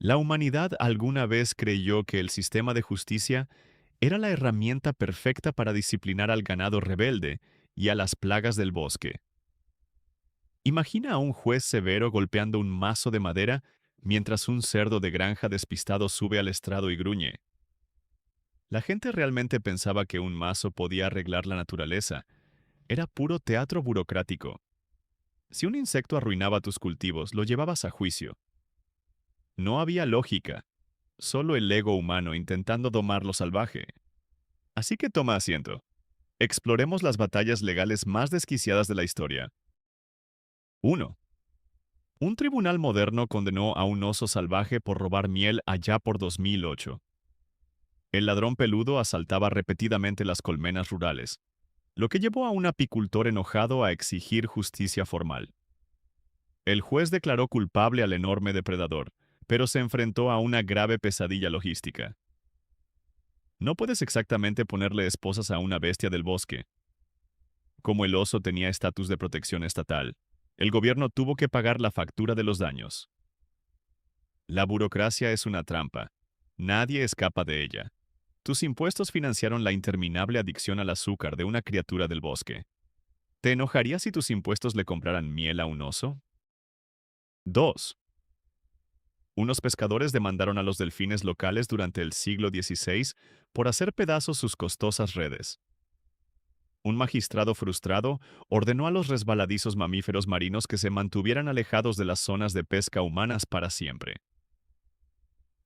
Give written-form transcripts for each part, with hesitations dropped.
La humanidad alguna vez creyó que el sistema de justicia era la herramienta perfecta para disciplinar al ganado rebelde y a las plagas del bosque. Imagina a un juez severo golpeando un mazo de madera mientras un cerdo de granja despistado sube al estrado y gruñe. La gente realmente pensaba que un mazo podía arreglar la naturaleza. Era puro teatro burocrático. Si un insecto arruinaba tus cultivos, lo llevabas a juicio. No había lógica, solo el ego humano intentando domar lo salvaje. Así que toma asiento. Exploremos las batallas legales más desquiciadas de la historia. 1. Un tribunal moderno condenó a un oso salvaje por robar miel allá por 2008. El ladrón peludo asaltaba repetidamente las colmenas rurales, lo que llevó a un apicultor enojado a exigir justicia formal. El juez declaró culpable al enorme depredador, pero se enfrentó a una grave pesadilla logística. No puedes exactamente ponerle esposas a una bestia del bosque. Como el oso tenía estatus de protección estatal, el gobierno tuvo que pagar la factura de los daños. La burocracia es una trampa. Nadie escapa de ella. Tus impuestos financiaron la interminable adicción al azúcar de una criatura del bosque. ¿Te enojarías si tus impuestos le compraran miel a un oso? 2. Unos pescadores demandaron a los delfines locales durante el siglo XVI por hacer pedazos sus costosas redes. Un magistrado frustrado ordenó a los resbaladizos mamíferos marinos que se mantuvieran alejados de las zonas de pesca humanas para siempre.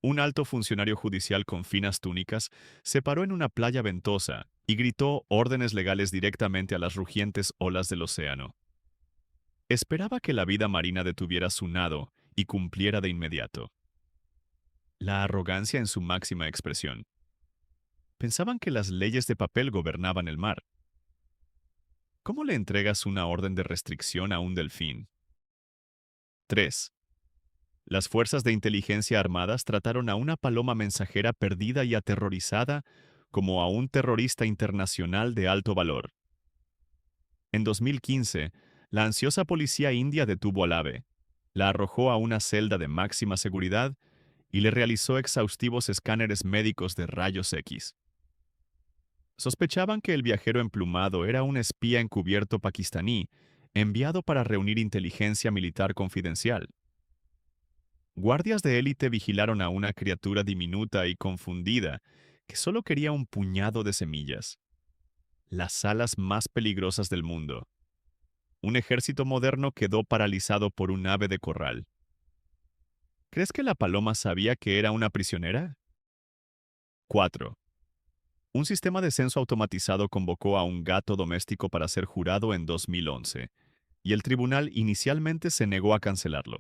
Un alto funcionario judicial con finas túnicas se paró en una playa ventosa y gritó órdenes legales directamente a las rugientes olas del océano. Esperaba que la vida marina detuviera su nado y cumpliera de inmediato. La arrogancia en su máxima expresión. Pensaban que las leyes de papel gobernaban el mar. ¿Cómo le entregas una orden de restricción a un delfín? 3. Las fuerzas de inteligencia armadas trataron a una paloma mensajera perdida y aterrorizada como a un terrorista internacional de alto valor. En 2015, la ansiosa policía india detuvo al ave, la arrojó a una celda de máxima seguridad y le realizó exhaustivos escáneres médicos de rayos X. Sospechaban que el viajero emplumado era un espía encubierto pakistaní, enviado para reunir inteligencia militar confidencial. Guardias de élite vigilaron a una criatura diminuta y confundida que solo quería un puñado de semillas. Las alas más peligrosas del mundo. Un ejército moderno quedó paralizado por un ave de corral. ¿Crees que la paloma sabía que era una prisionera? 4. Un sistema de censo automatizado convocó a un gato doméstico para ser jurado en 2011, y el tribunal inicialmente se negó a cancelarlo.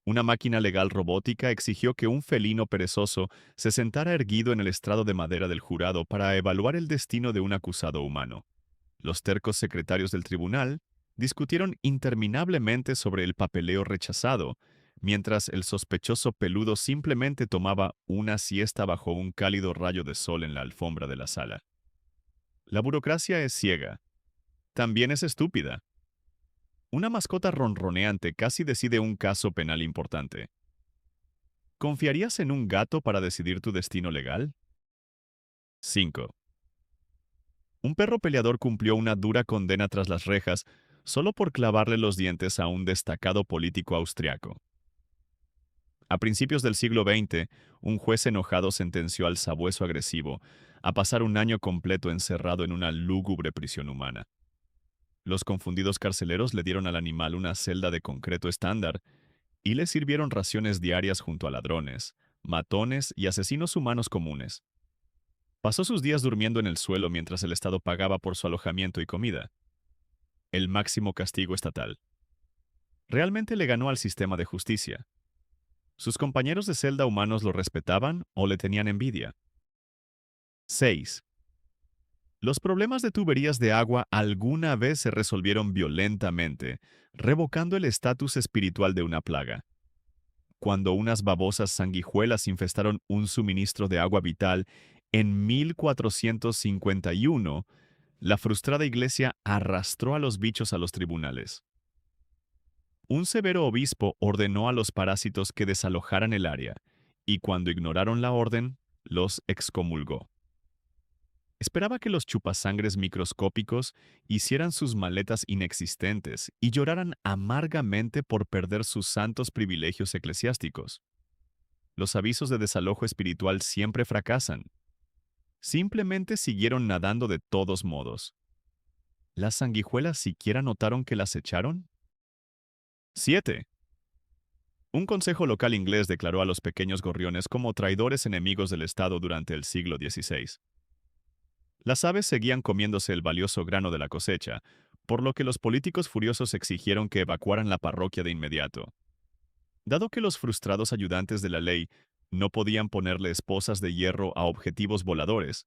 Una máquina legal robótica exigió que un felino perezoso se sentara erguido en el estrado de madera del jurado para evaluar el destino de un acusado humano. Los tercos secretarios del tribunal discutieron interminablemente sobre el papeleo rechazado, mientras el sospechoso peludo simplemente tomaba una siesta bajo un cálido rayo de sol en la alfombra de la sala. La burocracia es ciega. También es estúpida. Una mascota ronroneante casi decide un caso penal importante. ¿Confiarías en un gato para decidir tu destino legal? 5. Un perro peleador cumplió una dura condena tras las rejas solo por clavarle los dientes a un destacado político austriaco. A principios del siglo XX, un juez enojado sentenció al sabueso agresivo a pasar un año completo encerrado en una lúgubre prisión humana. Los confundidos carceleros le dieron al animal una celda de concreto estándar y le sirvieron raciones diarias junto a ladrones, matones y asesinos humanos comunes. Pasó sus días durmiendo en el suelo mientras el Estado pagaba por su alojamiento y comida. El máximo castigo estatal. Realmente le ganó al sistema de justicia. ¿Sus compañeros de celda humanos lo respetaban o le tenían envidia? 6. Los problemas de tuberías de agua alguna vez se resolvieron violentamente, revocando el estatus espiritual de una plaga. Cuando unas babosas sanguijuelas infestaron un suministro de agua vital en 1451, la frustrada iglesia arrastró a los bichos a los tribunales. Un severo obispo ordenó a los parásitos que desalojaran el área, y cuando ignoraron la orden, los excomulgó. Esperaba que los chupasangres microscópicos hicieran sus maletas inexistentes y lloraran amargamente por perder sus santos privilegios eclesiásticos. Los avisos de desalojo espiritual siempre fracasan. Simplemente siguieron nadando de todos modos. ¿Las sanguijuelas siquiera notaron que las echaron? 7. Un consejo local inglés declaró a los pequeños gorriones como traidores enemigos del Estado durante el siglo XVI. Las aves seguían comiéndose el valioso grano de la cosecha, por lo que los políticos furiosos exigieron que evacuaran la parroquia de inmediato. Dado que los frustrados ayudantes de la ley no podían ponerle esposas de hierro a objetivos voladores,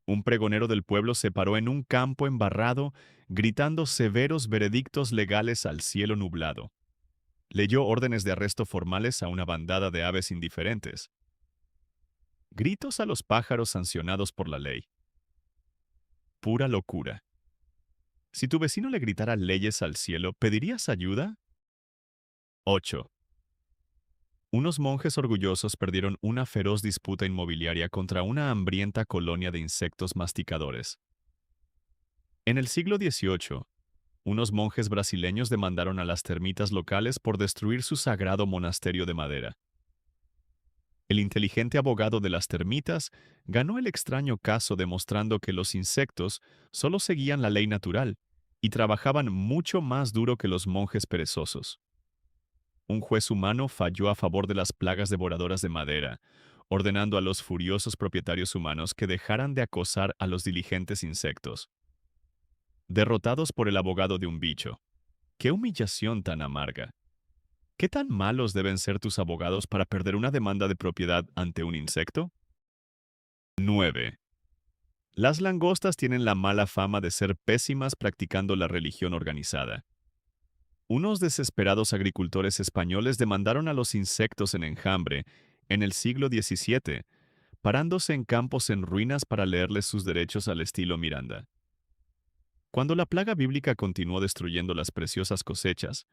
un pregonero del pueblo se paró en un campo embarrado, gritando severos veredictos legales al cielo nublado. Leyó órdenes de arresto formales a una bandada de aves indiferentes. Gritos a los pájaros sancionados por la ley. Pura locura. Si tu vecino le gritara leyes al cielo, ¿pedirías ayuda? 8. Unos monjes orgullosos perdieron una feroz disputa inmobiliaria contra una hambrienta colonia de insectos masticadores. En el siglo XVIII, unos monjes brasileños demandaron a las termitas locales por destruir su sagrado monasterio de madera. El inteligente abogado de las termitas ganó el extraño caso demostrando que los insectos solo seguían la ley natural y trabajaban mucho más duro que los monjes perezosos. Un juez humano falló a favor de las plagas devoradoras de madera, ordenando a los furiosos propietarios humanos que dejaran de acosar a los diligentes insectos. Derrotados por el abogado de un bicho. ¡Qué humillación tan amarga! ¿Qué tan malos deben ser tus abogados para perder una demanda de propiedad ante un insecto? 9. Las langostas tienen la mala fama de ser pésimas practicando la religión organizada. Unos desesperados agricultores españoles demandaron a los insectos en enjambre en el siglo XVII, parándose en campos en ruinas para leerles sus derechos al estilo Miranda. Cuando la plaga bíblica continuó destruyendo las preciosas cosechas,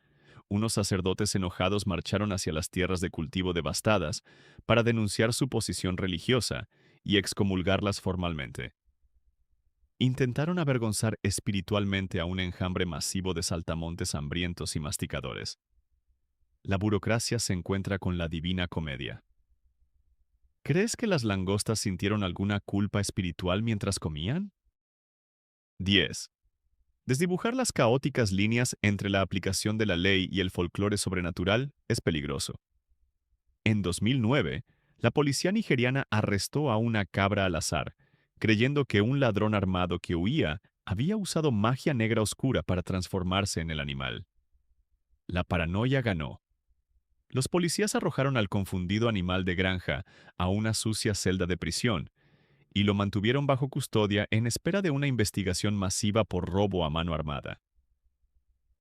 unos sacerdotes enojados marcharon hacia las tierras de cultivo devastadas para denunciar su posición religiosa y excomulgarlas formalmente. Intentaron avergonzar espiritualmente a un enjambre masivo de saltamontes hambrientos y masticadores. La burocracia se encuentra con la Divina Comedia. ¿Crees que las langostas sintieron alguna culpa espiritual mientras comían? 10. Desdibujar las caóticas líneas entre la aplicación de la ley y el folclore sobrenatural es peligroso. En 2009, la policía nigeriana arrestó a una cabra al azar, creyendo que un ladrón armado que huía había usado magia negra oscura para transformarse en el animal. La paranoia ganó. Los policías arrojaron al confundido animal de granja a una sucia celda de prisión y lo mantuvieron bajo custodia en espera de una investigación masiva por robo a mano armada.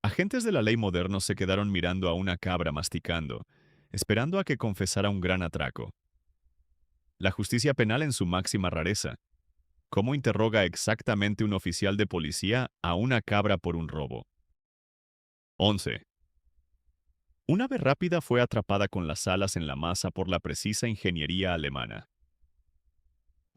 Agentes de la ley modernos se quedaron mirando a una cabra masticando, esperando a que confesara un gran atraco. La justicia penal en su máxima rareza. ¿Cómo interroga exactamente un oficial de policía a una cabra por un robo? 11. Una ave rápida fue atrapada con las alas en la masa por la precisa ingeniería alemana.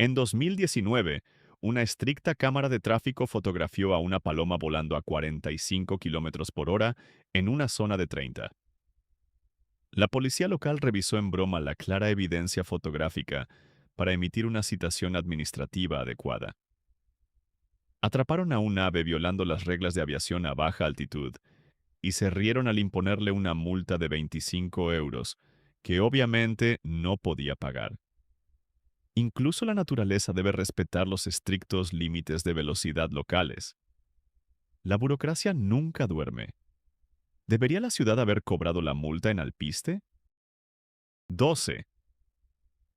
En 2019, una estricta cámara de tráfico fotografió a una paloma volando a 45 kilómetros por hora en una zona de 30. La policía local revisó en broma la clara evidencia fotográfica para emitir una citación administrativa adecuada. Atraparon a un ave violando las reglas de aviación a baja altitud y se rieron al imponerle una multa de 25 euros, que obviamente no podía pagar. Incluso la naturaleza debe respetar los estrictos límites de velocidad locales. La burocracia nunca duerme. ¿Debería la ciudad haber cobrado la multa en alpiste? 12.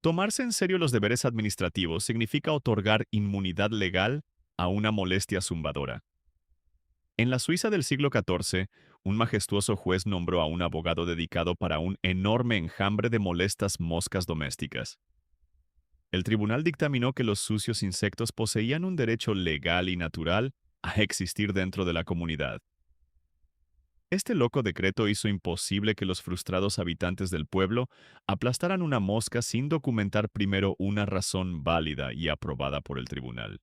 Tomarse en serio los deberes administrativos significa otorgar inmunidad legal a una molestia zumbadora. En la Suiza del siglo XIV, un majestuoso juez nombró a un abogado dedicado para un enorme enjambre de molestas moscas domésticas. El tribunal dictaminó que los sucios insectos poseían un derecho legal y natural a existir dentro de la comunidad. Este loco decreto hizo imposible que los frustrados habitantes del pueblo aplastaran una mosca sin documentar primero una razón válida y aprobada por el tribunal.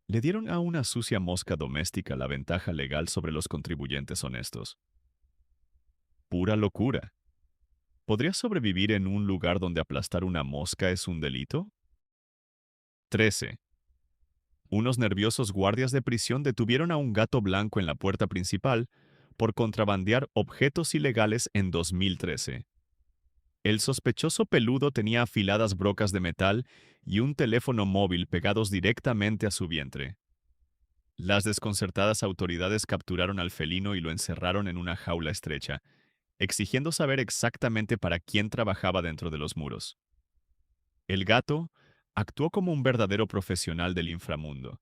Le dieron a una sucia mosca doméstica la ventaja legal sobre los contribuyentes honestos. Pura locura. ¿Podrías sobrevivir en un lugar donde aplastar una mosca es un delito? 13. Unos nerviosos guardias de prisión detuvieron a un gato blanco en la puerta principal por contrabandear objetos ilegales en 2013. El sospechoso peludo tenía afiladas brocas de metal y un teléfono móvil pegados directamente a su vientre. Las desconcertadas autoridades capturaron al felino y lo encerraron en una jaula estrecha, exigiendo saber exactamente para quién trabajaba dentro de los muros. El gato actuó como un verdadero profesional del inframundo,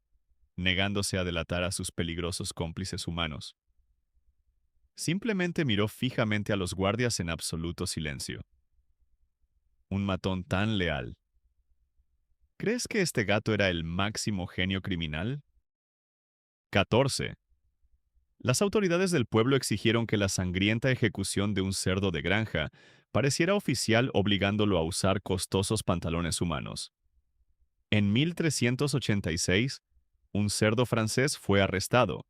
negándose a delatar a sus peligrosos cómplices humanos. Simplemente miró fijamente a los guardias en absoluto silencio. Un matón tan leal. ¿Crees que este gato era el máximo genio criminal? 14. Las autoridades del pueblo exigieron que la sangrienta ejecución de un cerdo de granja pareciera oficial, obligándolo a usar costosos pantalones humanos. En 1386, un cerdo francés fue arrestado.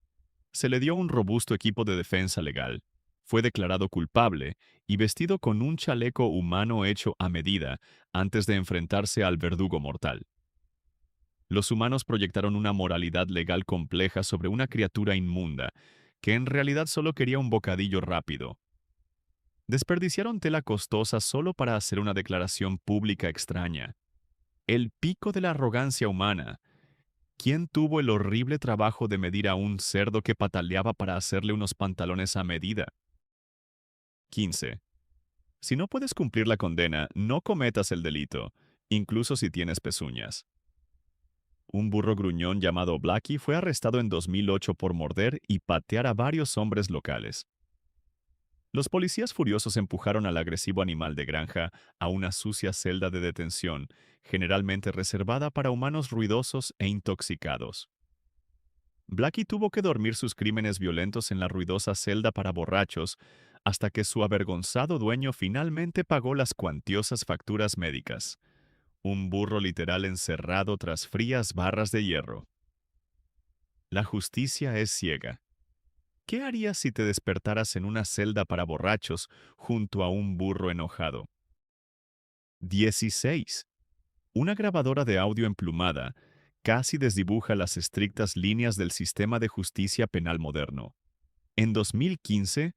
Se le dio un robusto equipo de defensa legal. Fue declarado culpable y vestido con un chaleco humano hecho a medida antes de enfrentarse al verdugo mortal. Los humanos proyectaron una moralidad legal compleja sobre una criatura inmunda, que en realidad solo quería un bocadillo rápido. Desperdiciaron tela costosa solo para hacer una declaración pública extraña. El pico de la arrogancia humana. ¿Quién tuvo el horrible trabajo de medir a un cerdo que pataleaba para hacerle unos pantalones a medida? 15. Si no puedes cumplir la condena, no cometas el delito, incluso si tienes pezuñas. Un burro gruñón llamado Blackie fue arrestado en 2008 por morder y patear a varios hombres locales. Los policías furiosos empujaron al agresivo animal de granja a una sucia celda de detención, generalmente reservada para humanos ruidosos e intoxicados. Blackie tuvo que dormir sus crímenes violentos en la ruidosa celda para borrachos hasta que su avergonzado dueño finalmente pagó las cuantiosas facturas médicas. Un burro literal encerrado tras frías barras de hierro. La justicia es ciega. ¿Qué harías si te despertaras en una celda para borrachos junto a un burro enojado? 16. Una grabadora de audio emplumada casi desdibuja las estrictas líneas del sistema de justicia penal moderno. En 2015,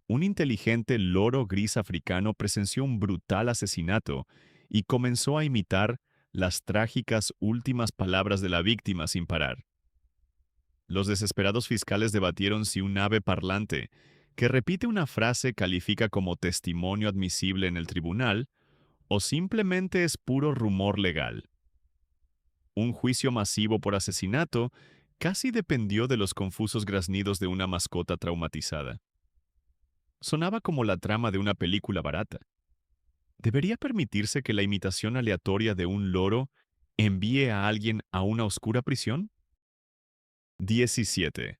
un inteligente loro gris africano presenció un brutal asesinato y comenzó a imitar las trágicas últimas palabras de la víctima sin parar. Los desesperados fiscales debatieron si un ave parlante, que repite una frase, califica como testimonio admisible en el tribunal o simplemente es puro rumor legal. Un juicio masivo por asesinato casi dependió de los confusos graznidos de una mascota traumatizada. Sonaba como la trama de una película barata. ¿Debería permitirse que la imitación aleatoria de un loro envíe a alguien a una oscura prisión? 17.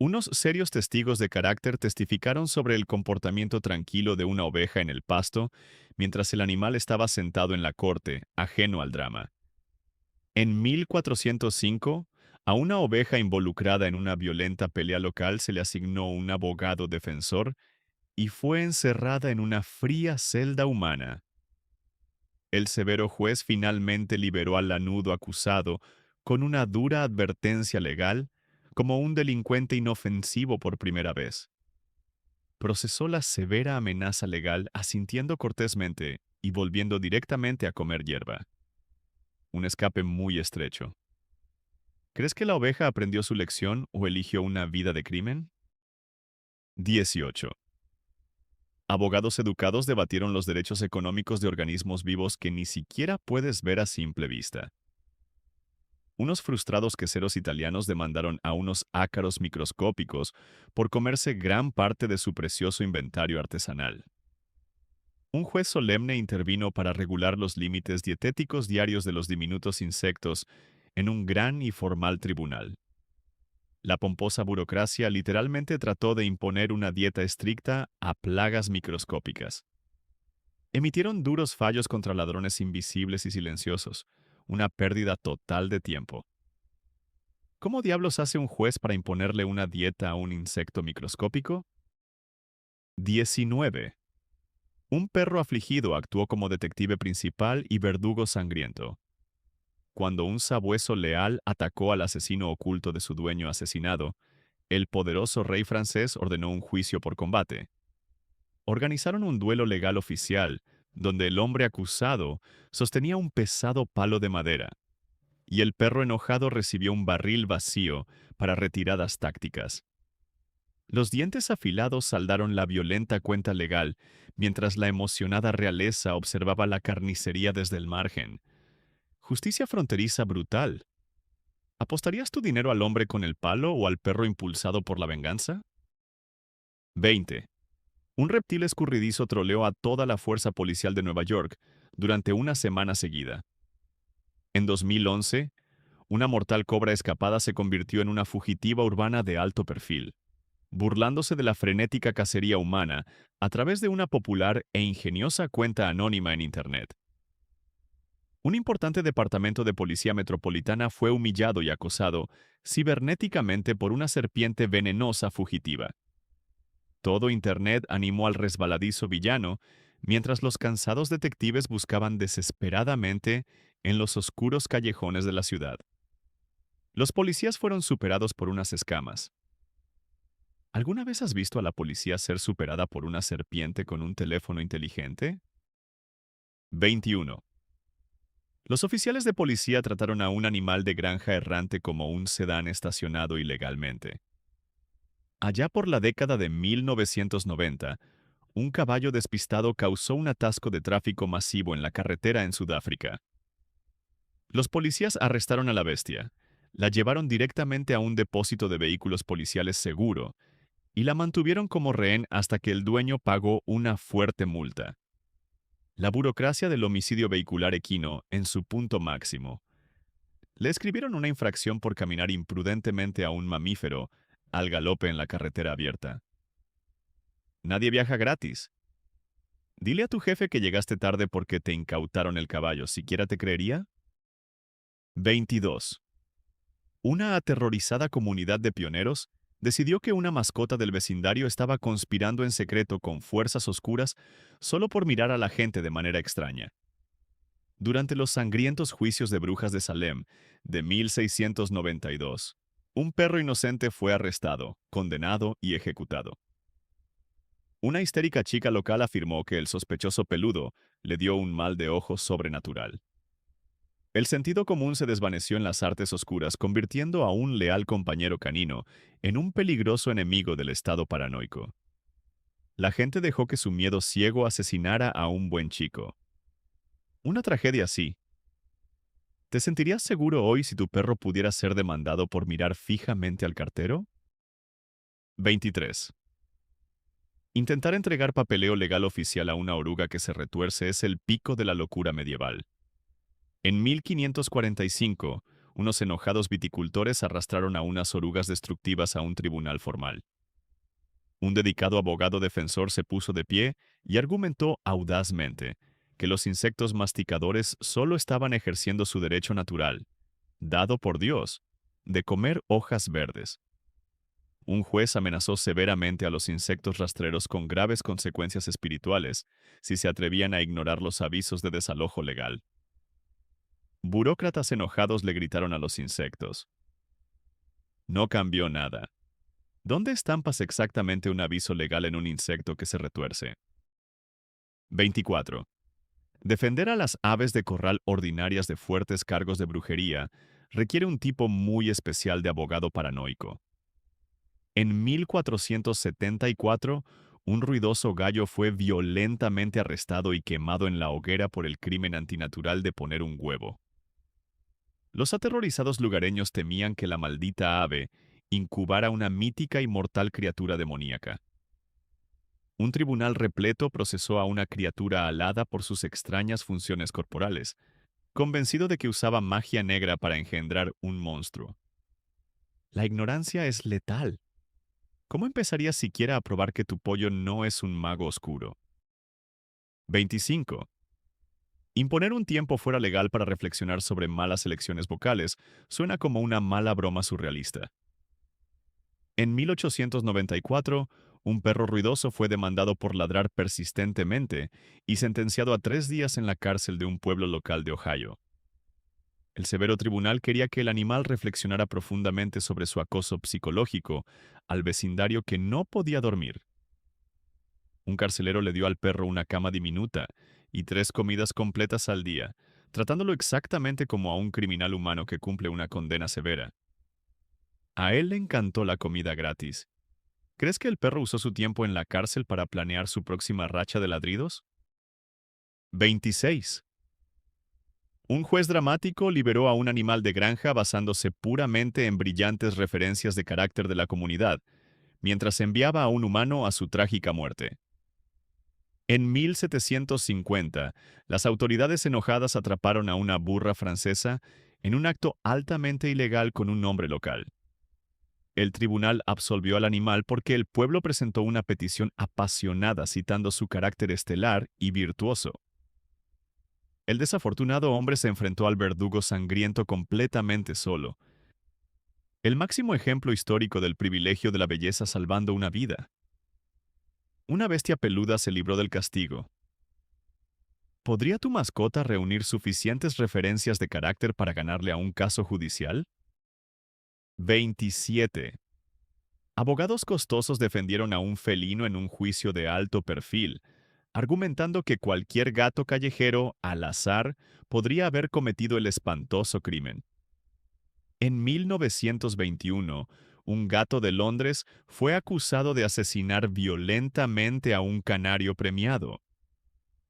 Unos serios testigos de carácter testificaron sobre el comportamiento tranquilo de una oveja en el pasto mientras el animal estaba sentado en la corte, ajeno al drama. En 1405, a una oveja involucrada en una violenta pelea local se le asignó un abogado defensor y fue encerrada en una fría celda humana. El severo juez finalmente liberó al lanudo acusado con una dura advertencia legal como un delincuente inofensivo por primera vez. Procesó la severa amenaza legal asintiendo cortésmente y volviendo directamente a comer hierba. Un escape muy estrecho. ¿Crees que la oveja aprendió su lección o eligió una vida de crimen? 18. Abogados educados debatieron los derechos económicos de organismos vivos que ni siquiera puedes ver a simple vista. Unos frustrados queseros italianos demandaron a unos ácaros microscópicos por comerse gran parte de su precioso inventario artesanal. Un juez solemne intervino para regular los límites dietéticos diarios de los diminutos insectos en un gran y formal tribunal. La pomposa burocracia literalmente trató de imponer una dieta estricta a plagas microscópicas. Emitieron duros fallos contra ladrones invisibles y silenciosos, una pérdida total de tiempo. ¿Cómo diablos hace un juez para imponerle una dieta a un insecto microscópico? 19. Un perro afligido actuó como detective principal y verdugo sangriento. Cuando un sabueso leal atacó al asesino oculto de su dueño asesinado, el poderoso rey francés ordenó un juicio por combate. Organizaron un duelo legal oficial, donde el hombre acusado sostenía un pesado palo de madera, y el perro enojado recibió un barril vacío para retiradas tácticas. Los dientes afilados saldaron la violenta cuenta legal, mientras la emocionada realeza observaba la carnicería desde el margen. Justicia fronteriza brutal. ¿Apostarías tu dinero al hombre con el palo o al perro impulsado por la venganza? 20. Un reptil escurridizo troleó a toda la fuerza policial de Nueva York durante una semana seguida. En 2011, una mortal cobra escapada se convirtió en una fugitiva urbana de alto perfil, burlándose de la frenética cacería humana a través de una popular e ingeniosa cuenta anónima en Internet. Un importante departamento de policía metropolitana fue humillado y acosado cibernéticamente por una serpiente venenosa fugitiva. Todo Internet animó al resbaladizo villano, mientras los cansados detectives buscaban desesperadamente en los oscuros callejones de la ciudad. Los policías fueron superados por unas escamas. ¿Alguna vez has visto a la policía ser superada por una serpiente con un teléfono inteligente? 21. Los oficiales de policía trataron a un animal de granja errante como un sedán estacionado ilegalmente. Allá por la década de 1990, un caballo despistado causó un atasco de tráfico masivo en la carretera en Sudáfrica. Los policías arrestaron a la bestia, la llevaron directamente a un depósito de vehículos policiales seguro y la mantuvieron como rehén hasta que el dueño pagó una fuerte multa. La burocracia del homicidio vehicular equino en su punto máximo. Le escribieron una infracción por caminar imprudentemente a un mamífero al galope en la carretera abierta. Nadie viaja gratis. Dile a tu jefe que llegaste tarde porque te incautaron el caballo, ¿siquiera te creería? 22. Una aterrorizada comunidad de pioneros decidió que una mascota del vecindario estaba conspirando en secreto con fuerzas oscuras solo por mirar a la gente de manera extraña. Durante los sangrientos juicios de brujas de Salem de 1692, un perro inocente fue arrestado, condenado y ejecutado. Una histérica chica local afirmó que el sospechoso peludo le dio un mal de ojo sobrenatural. El sentido común se desvaneció en las artes oscuras, convirtiendo a un leal compañero canino en un peligroso enemigo del estado paranoico. La gente dejó que su miedo ciego asesinara a un buen chico. Una tragedia así. ¿Te sentirías seguro hoy si tu perro pudiera ser demandado por mirar fijamente al cartero? 23. Intentar entregar papeleo legal oficial a una oruga que se retuerce es el pico de la locura medieval. En 1545, unos enojados viticultores arrastraron a unas orugas destructivas a un tribunal formal. Un dedicado abogado defensor se puso de pie y argumentó audazmente que los insectos masticadores solo estaban ejerciendo su derecho natural, dado por Dios, de comer hojas verdes. Un juez amenazó severamente a los insectos rastreros con graves consecuencias espirituales si se atrevían a ignorar los avisos de desalojo legal. Burócratas enojados le gritaron a los insectos. No cambió nada. ¿Dónde estampas exactamente un aviso legal en un insecto que se retuerce? 24. Defender a las aves de corral ordinarias de fuertes cargos de brujería requiere un tipo muy especial de abogado paranoico. En 1474, un ruidoso gallo fue violentamente arrestado y quemado en la hoguera por el crimen antinatural de poner un huevo. Los aterrorizados lugareños temían que la maldita ave incubara una mítica y mortal criatura demoníaca. Un tribunal repleto procesó a una criatura alada por sus extrañas funciones corporales, convencido de que usaba magia negra para engendrar un monstruo. La ignorancia es letal. ¿Cómo empezarías siquiera a probar que tu pollo no es un mago oscuro? 25. Imponer un tiempo fuera legal para reflexionar sobre malas elecciones vocales suena como una mala broma surrealista. En 1894, un perro ruidoso fue demandado por ladrar persistentemente y sentenciado a 3 días en la cárcel de un pueblo local de Ohio. El severo tribunal quería que el animal reflexionara profundamente sobre su acoso psicológico al vecindario que no podía dormir. Un carcelero le dio al perro una cama diminuta y 3 comidas completas al día, tratándolo exactamente como a un criminal humano que cumple una condena severa. A él le encantó la comida gratis. ¿Crees que el perro usó su tiempo en la cárcel para planear su próxima racha de ladridos? 26. Un juez dramático liberó a un animal de granja basándose puramente en brillantes referencias de carácter de la comunidad, mientras enviaba a un humano a su trágica muerte. En 1750, las autoridades enojadas atraparon a una burra francesa en un acto altamente ilegal con un nombre local. El tribunal absolvió al animal porque el pueblo presentó una petición apasionada citando su carácter estelar y virtuoso. El desafortunado hombre se enfrentó al verdugo sangriento completamente solo, el máximo ejemplo histórico del privilegio de la belleza salvando una vida. Una bestia peluda se libró del castigo. ¿Podría tu mascota reunir suficientes referencias de carácter para ganarle a un caso judicial? 27. Abogados costosos defendieron a un felino en un juicio de alto perfil, argumentando que cualquier gato callejero, al azar, podría haber cometido el espantoso crimen. En 1921, un gato de Londres fue acusado de asesinar violentamente a un canario premiado.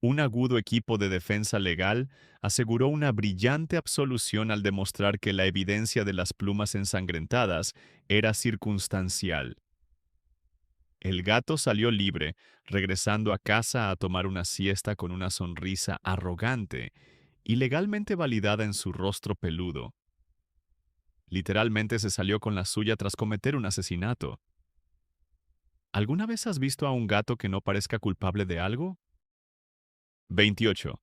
Un agudo equipo de defensa legal aseguró una brillante absolución al demostrar que la evidencia de las plumas ensangrentadas era circunstancial. El gato salió libre, regresando a casa a tomar una siesta con una sonrisa arrogante y legalmente validada en su rostro peludo. Literalmente se salió con la suya tras cometer un asesinato. ¿Alguna vez has visto a un gato que no parezca culpable de algo? 28.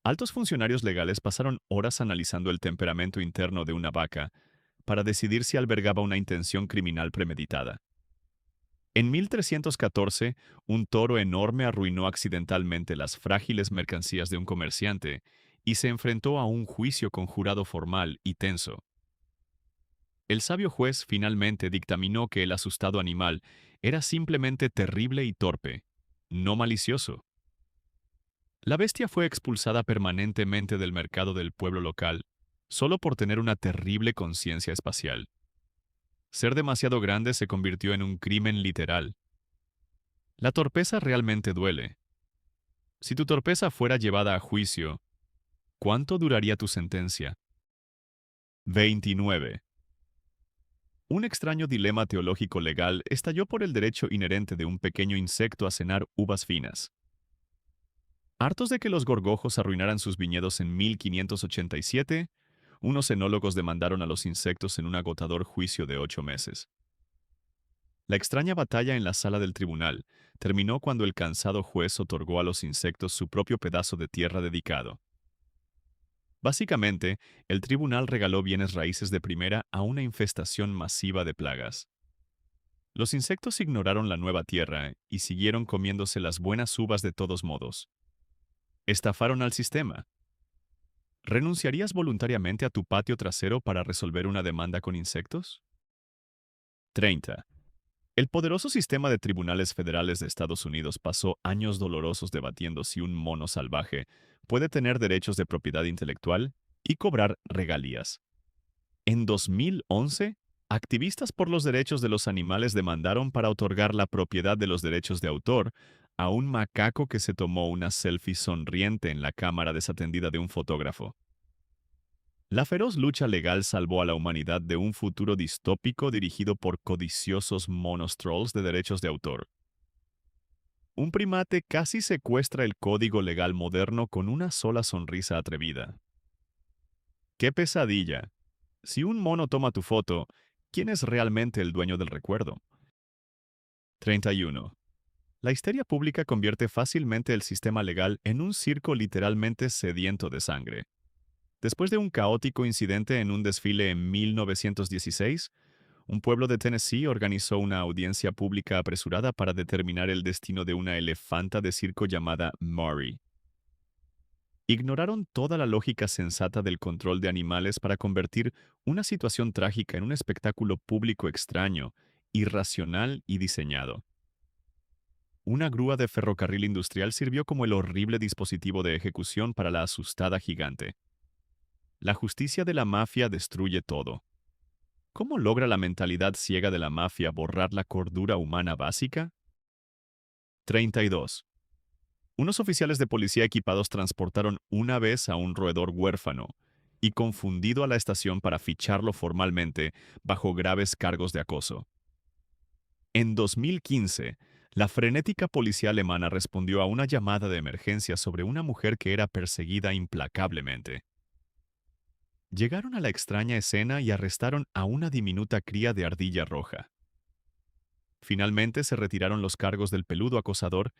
Altos funcionarios legales pasaron horas analizando el temperamento interno de una vaca para decidir si albergaba una intención criminal premeditada. En 1314, un toro enorme arruinó accidentalmente las frágiles mercancías de un comerciante y se enfrentó a un juicio con jurado formal y tenso. El sabio juez finalmente dictaminó que el asustado animal era simplemente terrible y torpe, no malicioso. La bestia fue expulsada permanentemente del mercado del pueblo local, solo por tener una terrible conciencia espacial. Ser demasiado grande se convirtió en un crimen literal. La torpeza realmente duele. Si tu torpeza fuera llevada a juicio, ¿cuánto duraría tu sentencia? 29. Un extraño dilema teológico legal estalló por el derecho inherente de un pequeño insecto a cenar uvas finas. Hartos de que los gorgojos arruinaran sus viñedos en 1587, unos enólogos demandaron a los insectos en un agotador juicio de 8 meses. La extraña batalla en la sala del tribunal terminó cuando el cansado juez otorgó a los insectos su propio pedazo de tierra dedicado. Básicamente, el tribunal regaló bienes raíces de primera a una infestación masiva de plagas. Los insectos ignoraron la nueva tierra y siguieron comiéndose las buenas uvas de todos modos. Estafaron al sistema. ¿Renunciarías voluntariamente a tu patio trasero para resolver una demanda con insectos? 30. El poderoso sistema de tribunales federales de Estados Unidos pasó años dolorosos debatiendo si un mono salvaje puede tener derechos de propiedad intelectual y cobrar regalías. En 2011, activistas por los derechos de los animales demandaron para otorgar la propiedad de los derechos de autor a un macaco que se tomó una selfie sonriente en la cámara desatendida de un fotógrafo. La feroz lucha legal salvó a la humanidad de un futuro distópico dirigido por codiciosos monos trolls de derechos de autor. Un primate casi secuestra el código legal moderno con una sola sonrisa atrevida. ¡Qué pesadilla! Si un mono toma tu foto, ¿quién es realmente el dueño del recuerdo? 31. La histeria pública convierte fácilmente el sistema legal en un circo literalmente sediento de sangre. Después de un caótico incidente en un desfile en 1916, un pueblo de Tennessee organizó una audiencia pública apresurada para determinar el destino de una elefanta de circo llamada Maury. Ignoraron toda la lógica sensata del control de animales para convertir una situación trágica en un espectáculo público extraño, irracional y diseñado. Una grúa de ferrocarril industrial sirvió como el horrible dispositivo de ejecución para la asustada gigante. La justicia de la mafia destruye todo. ¿Cómo logra la mentalidad ciega de la mafia borrar la cordura humana básica? 32. Unos oficiales de policía equipados transportaron una vez a un roedor huérfano y confundido a la estación para ficharlo formalmente bajo graves cargos de acoso. En 2015, la frenética policía alemana respondió a una llamada de emergencia sobre una mujer que era perseguida implacablemente. Llegaron a la extraña escena y arrestaron a una diminuta cría de ardilla roja. Finalmente se retiraron los cargos del peludo acosador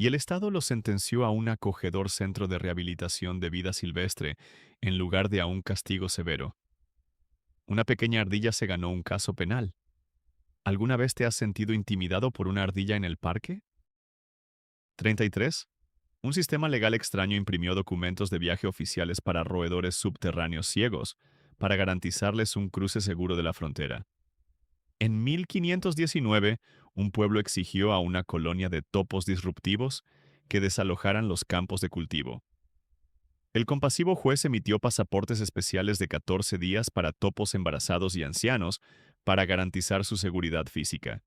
y el Estado lo sentenció a un acogedor centro de rehabilitación de vida silvestre en lugar de a un castigo severo. Una pequeña ardilla se ganó un caso penal. ¿Alguna vez te has sentido intimidado por una ardilla en el parque? 33. Un sistema legal extraño imprimió documentos de viaje oficiales para roedores subterráneos ciegos, para garantizarles un cruce seguro de la frontera. En 1519, un pueblo exigió a una colonia de topos disruptivos que desalojaran los campos de cultivo. El compasivo juez emitió pasaportes especiales de 14 días para topos embarazados y ancianos para garantizar su seguridad física.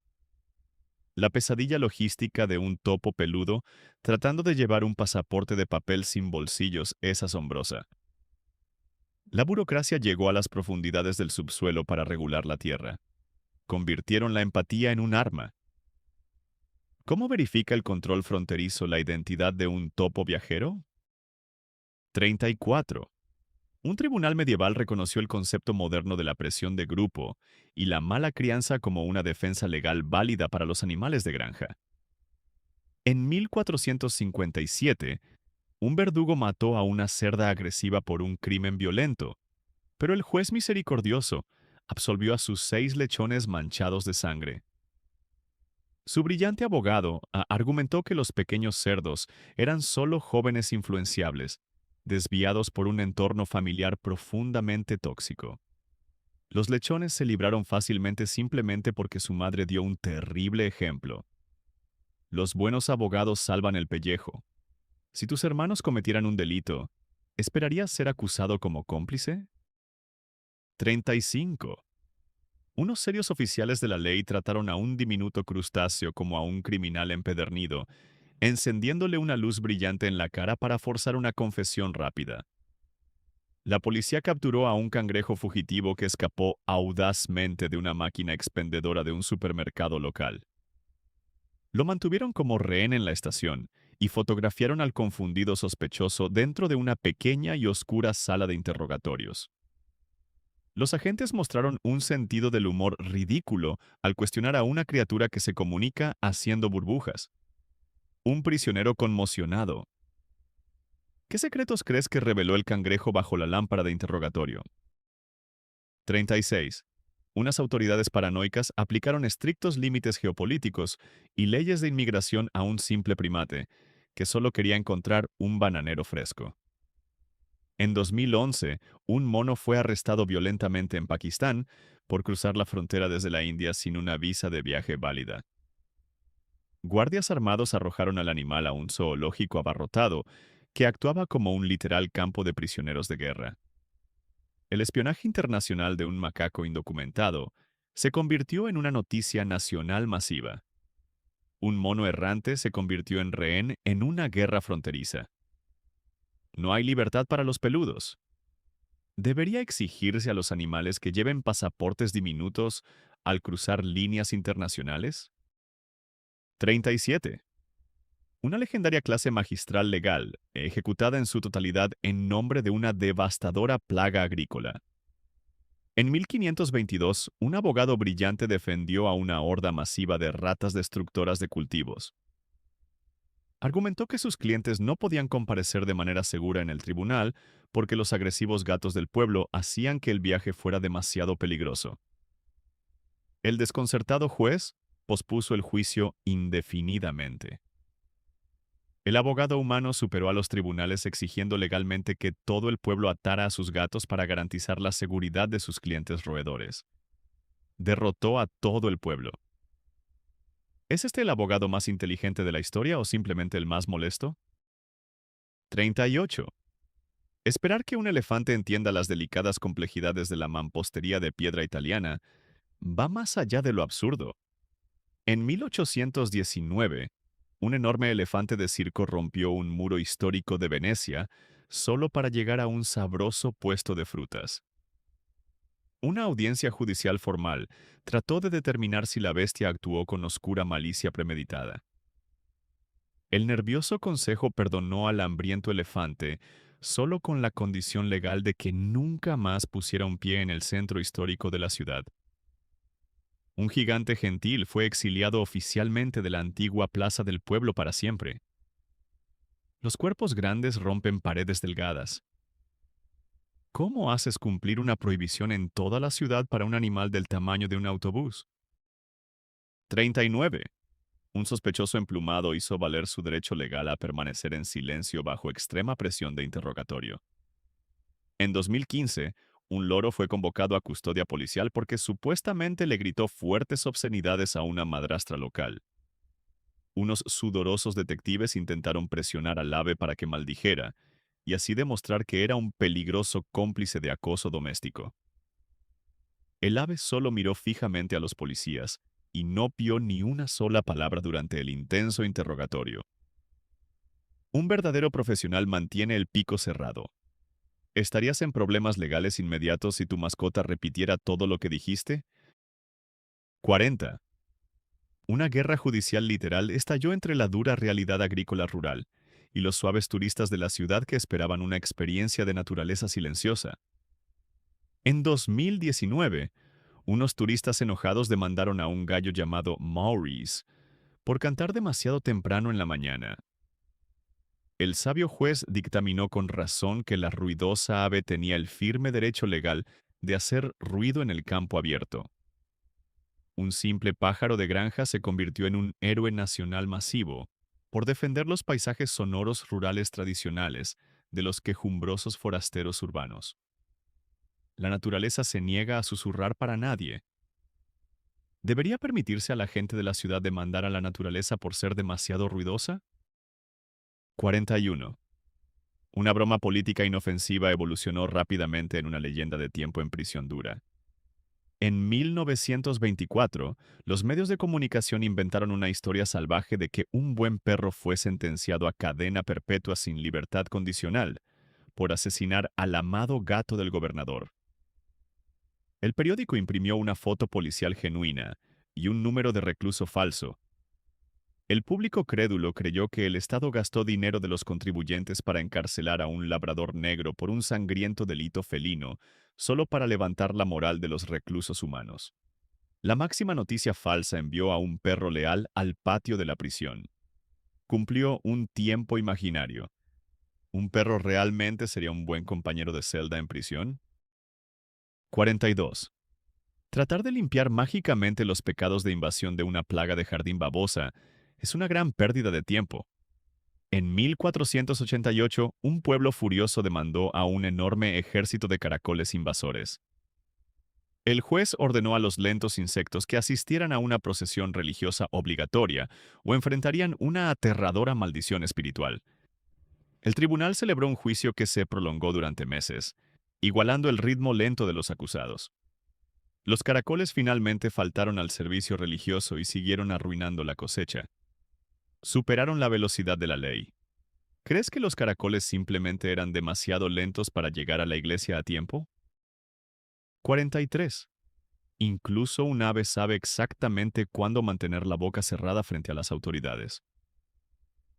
La pesadilla logística de un topo peludo tratando de llevar un pasaporte de papel sin bolsillos es asombrosa. La burocracia llegó a las profundidades del subsuelo para regular la tierra. Convirtieron la empatía en un arma. ¿Cómo verifica el control fronterizo la identidad de un topo viajero? 34. Un tribunal medieval reconoció el concepto moderno de la presión de grupo y la mala crianza como una defensa legal válida para los animales de granja. En 1457, un verdugo mató a una cerda agresiva por un crimen violento, pero el juez misericordioso absolvió a sus 6 lechones manchados de sangre. Su brillante abogado argumentó que los pequeños cerdos eran solo jóvenes influenciables, desviados por un entorno familiar profundamente tóxico. Los lechones se libraron fácilmente simplemente porque su madre dio un terrible ejemplo. Los buenos abogados salvan el pellejo. Si tus hermanos cometieran un delito, ¿esperarías ser acusado como cómplice? 35. Unos serios oficiales de la ley trataron a un diminuto crustáceo como a un criminal empedernido, encendiéndole una luz brillante en la cara para forzar una confesión rápida. La policía capturó a un cangrejo fugitivo que escapó audazmente de una máquina expendedora de un supermercado local. Lo mantuvieron como rehén en la estación y fotografiaron al confundido sospechoso dentro de una pequeña y oscura sala de interrogatorios. Los agentes mostraron un sentido del humor ridículo al cuestionar a una criatura que se comunica haciendo burbujas. Un prisionero conmocionado. ¿Qué secretos crees que reveló el cangrejo bajo la lámpara de interrogatorio? 36. Unas autoridades paranoicas aplicaron estrictos límites geopolíticos y leyes de inmigración a un simple primate, que solo quería encontrar un bananero fresco. En 2011, un mono fue arrestado violentamente en Pakistán por cruzar la frontera desde la India sin una visa de viaje válida. Guardias armados arrojaron al animal a un zoológico abarrotado que actuaba como un literal campo de prisioneros de guerra. El espionaje internacional de un macaco indocumentado se convirtió en una noticia nacional masiva. Un mono errante se convirtió en rehén en una guerra fronteriza. No hay libertad para los peludos. ¿Debería exigirse a los animales que lleven pasaportes diminutos al cruzar líneas internacionales? 37. Una legendaria clase magistral legal, ejecutada en su totalidad en nombre de una devastadora plaga agrícola. En 1522, un abogado brillante defendió a una horda masiva de ratas destructoras de cultivos. Argumentó que sus clientes no podían comparecer de manera segura en el tribunal porque los agresivos gatos del pueblo hacían que el viaje fuera demasiado peligroso. El desconcertado juez pospuso el juicio indefinidamente. El abogado humano superó a los tribunales exigiendo legalmente que todo el pueblo atara a sus gatos para garantizar la seguridad de sus clientes roedores. Derrotó a todo el pueblo. ¿Es este el abogado más inteligente de la historia o simplemente el más molesto? 38. Esperar que un elefante entienda las delicadas complejidades de la mampostería de piedra italiana va más allá de lo absurdo. En 1819, un enorme elefante de circo rompió un muro histórico de Venecia solo para llegar a un sabroso puesto de frutas. Una audiencia judicial formal trató de determinar si la bestia actuó con oscura malicia premeditada. El nervioso consejo perdonó al hambriento elefante solo con la condición legal de que nunca más pusiera un pie en el centro histórico de la ciudad. Un gigante gentil fue exiliado oficialmente de la antigua plaza del pueblo para siempre. Los cuerpos grandes rompen paredes delgadas. ¿Cómo haces cumplir una prohibición en toda la ciudad para un animal del tamaño de un autobús? 39. Un sospechoso emplumado hizo valer su derecho legal a permanecer en silencio bajo extrema presión de interrogatorio. En 2015, un loro fue convocado a custodia policial porque supuestamente le gritó fuertes obscenidades a una madrastra local. Unos sudorosos detectives intentaron presionar al ave para que maldijera y así demostrar que era un peligroso cómplice de acoso doméstico. El ave solo miró fijamente a los policías y no vio ni una sola palabra durante el intenso interrogatorio. Un verdadero profesional mantiene el pico cerrado. ¿Estarías en problemas legales inmediatos si tu mascota repitiera todo lo que dijiste? 40. Una guerra judicial literal estalló entre la dura realidad agrícola rural y los suaves turistas de la ciudad que esperaban una experiencia de naturaleza silenciosa. En 2019, unos turistas enojados demandaron a un gallo llamado Maurice por cantar demasiado temprano en la mañana. El sabio juez dictaminó con razón que la ruidosa ave tenía el firme derecho legal de hacer ruido en el campo abierto. Un simple pájaro de granja se convirtió en un héroe nacional masivo por defender los paisajes sonoros rurales tradicionales de los quejumbrosos forasteros urbanos. La naturaleza se niega a susurrar para nadie. ¿Debería permitirse a la gente de la ciudad demandar a la naturaleza por ser demasiado ruidosa? 41. Una broma política inofensiva evolucionó rápidamente en una leyenda de tiempo en prisión dura. En 1924, los medios de comunicación inventaron una historia salvaje de que un buen perro fue sentenciado a cadena perpetua sin libertad condicional por asesinar al amado gato del gobernador. El periódico imprimió una foto policial genuina y un número de recluso falso. El público crédulo creyó que el Estado gastó dinero de los contribuyentes para encarcelar a un labrador negro por un sangriento delito felino, solo para levantar la moral de los reclusos humanos. La máxima noticia falsa envió a un perro leal al patio de la prisión. Cumplió un tiempo imaginario. ¿Un perro realmente sería un buen compañero de celda en prisión? 42. Tratar de limpiar mágicamente los pecados de invasión de una plaga de jardín babosa es una gran pérdida de tiempo. En 1488, un pueblo furioso demandó a un enorme ejército de caracoles invasores. El juez ordenó a los lentos insectos que asistieran a una procesión religiosa obligatoria o enfrentarían una aterradora maldición espiritual. El tribunal celebró un juicio que se prolongó durante meses, igualando el ritmo lento de los acusados. Los caracoles finalmente faltaron al servicio religioso y siguieron arruinando la cosecha. Superaron la velocidad de la ley. ¿Crees que los caracoles simplemente eran demasiado lentos para llegar a la iglesia a tiempo? 43. Incluso un ave sabe exactamente cuándo mantener la boca cerrada frente a las autoridades.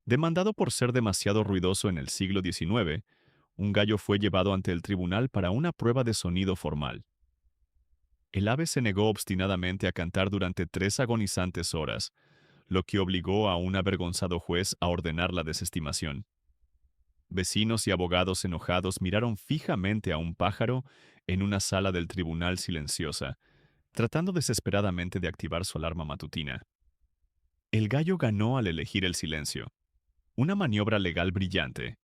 Demandado por ser demasiado ruidoso en el siglo XIX, un gallo fue llevado ante el tribunal para una prueba de sonido formal. el ave se negó obstinadamente a cantar durante 3 agonizantes horas, lo que obligó a un avergonzado juez a ordenar la desestimación. Vecinos y abogados enojados miraron fijamente a un pájaro en una sala del tribunal silenciosa, tratando desesperadamente de activar su alarma matutina. El gallo ganó al elegir el silencio, una maniobra legal brillante.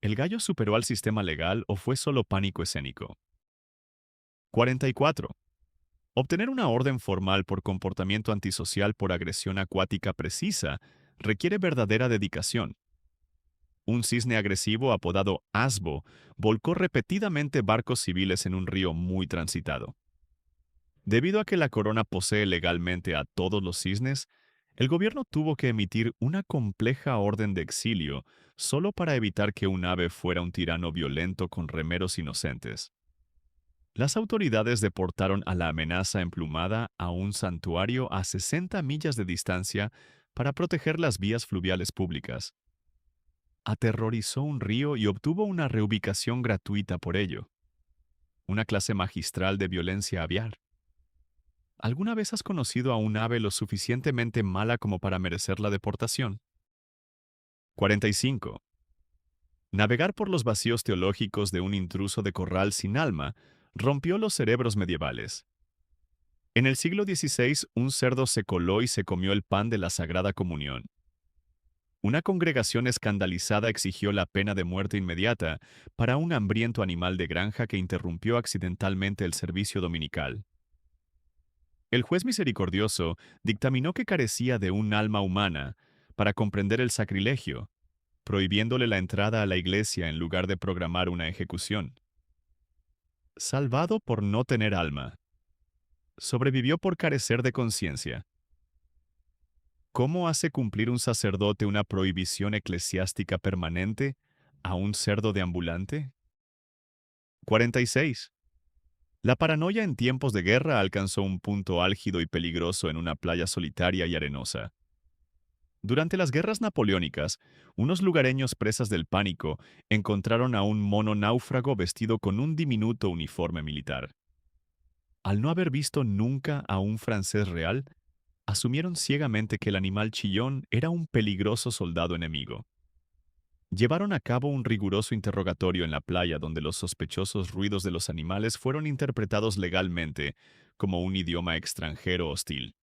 ¿El gallo superó al sistema legal o fue solo pánico escénico? 44. Obtener una orden formal por comportamiento antisocial por agresión acuática precisa requiere verdadera dedicación. Un cisne agresivo apodado Asbo volcó repetidamente barcos civiles en un río muy transitado. Debido a que la corona posee legalmente a todos los cisnes, el gobierno tuvo que emitir una compleja orden de exilio solo para evitar que un ave fuera un tirano violento con remeros inocentes. Las autoridades deportaron a la amenaza emplumada a un santuario a 60 millas de distancia para proteger las vías fluviales públicas. Aterrorizó un río y obtuvo una reubicación gratuita por ello. Una clase magistral de violencia aviar. ¿Alguna vez has conocido a un ave lo suficientemente mala como para merecer la deportación? 45. Navegar por los vacíos teológicos de un intruso de corral sin alma rompió los cerebros medievales. En el siglo XVI, un cerdo se coló y se comió el pan de la Sagrada Comunión. Una congregación escandalizada exigió la pena de muerte inmediata para un hambriento animal de granja que interrumpió accidentalmente el servicio dominical. El juez misericordioso dictaminó que carecía de un alma humana para comprender el sacrilegio, prohibiéndole la entrada a la iglesia en lugar de programar una ejecución. Salvado por no tener alma. Sobrevivió por carecer de conciencia. ¿Cómo hace cumplir un sacerdote una prohibición eclesiástica permanente a un cerdo deambulante? 46. La paranoia en tiempos de guerra alcanzó un punto álgido y peligroso en una playa solitaria y arenosa. Durante las guerras napoleónicas, unos lugareños presas del pánico encontraron a un mono náufrago vestido con un diminuto uniforme militar. Al no haber visto nunca a un francés real, asumieron ciegamente que el animal chillón era un peligroso soldado enemigo. Llevaron a cabo un riguroso interrogatorio en la playa donde los sospechosos ruidos de los animales fueron interpretados legalmente como un idioma extranjero hostil.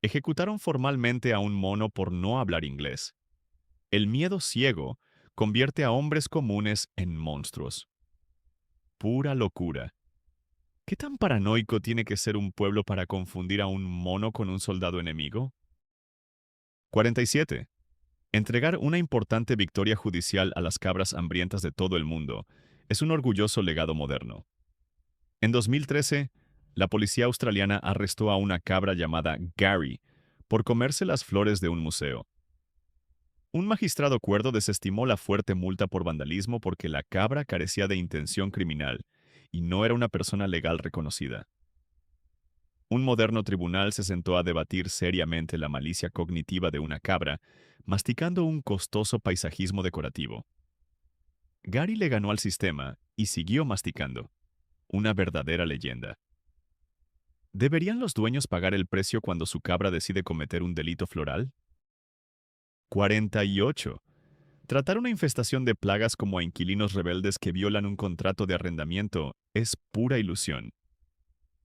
Ejecutaron formalmente a un mono por no hablar inglés. El miedo ciego convierte a hombres comunes en monstruos. Pura locura. ¿Qué tan paranoico tiene que ser un pueblo para confundir a un mono con un soldado enemigo? 47. Entregar una importante victoria judicial a las cabras hambrientas de todo el mundo es un orgulloso legado moderno. En 2013, la policía australiana arrestó a una cabra llamada Gary por comerse las flores de un museo. Un magistrado cuerdo desestimó la fuerte multa por vandalismo porque la cabra carecía de intención criminal y no era una persona legal reconocida. Un moderno tribunal se sentó a debatir seriamente la malicia cognitiva de una cabra, masticando un costoso paisajismo decorativo. Gary le ganó al sistema y siguió masticando. Una verdadera leyenda. ¿Deberían los dueños pagar el precio cuando su cabra decide cometer un delito floral? 48. Tratar una infestación de plagas como a inquilinos rebeldes que violan un contrato de arrendamiento es pura ilusión.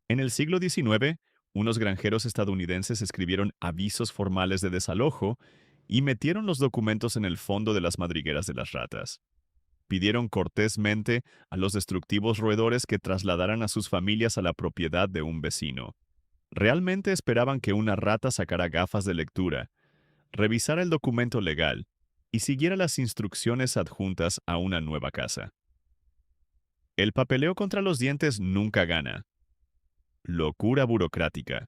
En el siglo XIX, unos granjeros estadounidenses escribieron avisos formales de desalojo y metieron los documentos en el fondo de las madrigueras de las ratas. Pidieron cortésmente a los destructivos roedores que trasladaran a sus familias a la propiedad de un vecino. Realmente esperaban que una rata sacara gafas de lectura, revisara el documento legal y siguiera las instrucciones adjuntas a una nueva casa. El papeleo contra los dientes nunca gana. Locura burocrática.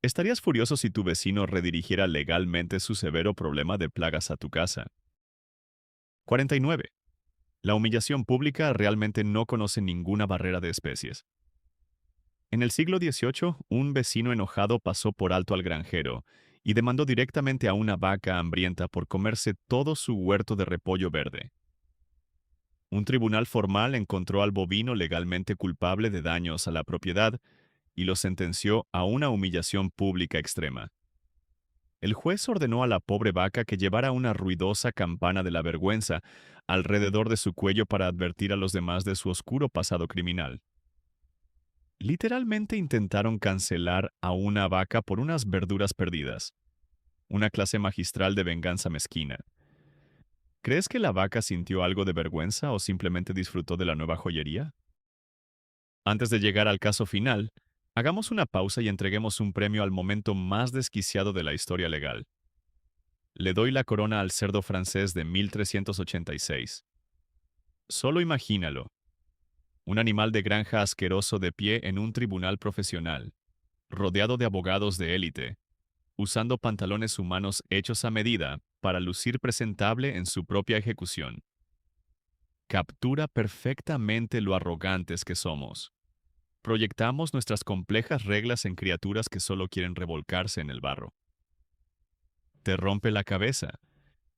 ¿Estarías furioso si tu vecino redirigiera legalmente su severo problema de plagas a tu casa? 49. La humillación pública realmente no conoce ninguna barrera de especies. En el siglo XVIII, un vecino enojado pasó por alto al granjero y demandó directamente a una vaca hambrienta por comerse todo su huerto de repollo verde. Un tribunal formal encontró al bovino legalmente culpable de daños a la propiedad y lo sentenció a una humillación pública extrema. El juez ordenó a la pobre vaca que llevara una ruidosa campana de la vergüenza alrededor de su cuello para advertir a los demás de su oscuro pasado criminal. Literalmente intentaron cancelar a una vaca por unas verduras perdidas, una clase magistral de venganza mezquina. ¿Crees que la vaca sintió algo de vergüenza o simplemente disfrutó de la nueva joyería? Antes de llegar al caso final, hagamos una pausa y entreguemos un premio al momento más desquiciado de la historia legal. Le doy la corona al cerdo francés de 1386. Solo imagínalo, un animal de granja asqueroso de pie en un tribunal profesional, rodeado de abogados de élite, usando pantalones humanos hechos a medida para lucir presentable en su propia ejecución. Captura perfectamente lo arrogantes que somos. Proyectamos nuestras complejas reglas en criaturas que solo quieren revolcarse en el barro. ¿Te rompe la cabeza?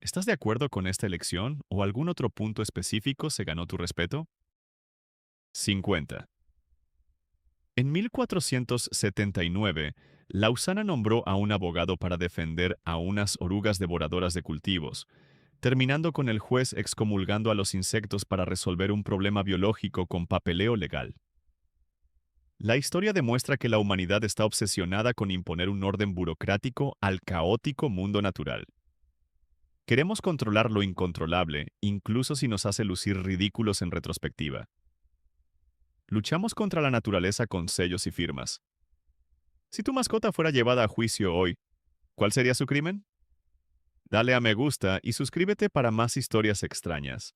¿Estás de acuerdo con esta elección o algún otro punto específico se ganó tu respeto? 50. En 1479, Lausana nombró a un abogado para defender a unas orugas devoradoras de cultivos, terminando con el juez excomulgando a los insectos para resolver un problema biológico con papeleo legal. La historia demuestra que la humanidad está obsesionada con imponer un orden burocrático al caótico mundo natural. Queremos controlar lo incontrolable, incluso si nos hace lucir ridículos en retrospectiva. Luchamos contra la naturaleza con sellos y firmas. Si tu mascota fuera llevada a juicio hoy, ¿cuál sería su crimen? Dale a me gusta y suscríbete para más historias extrañas.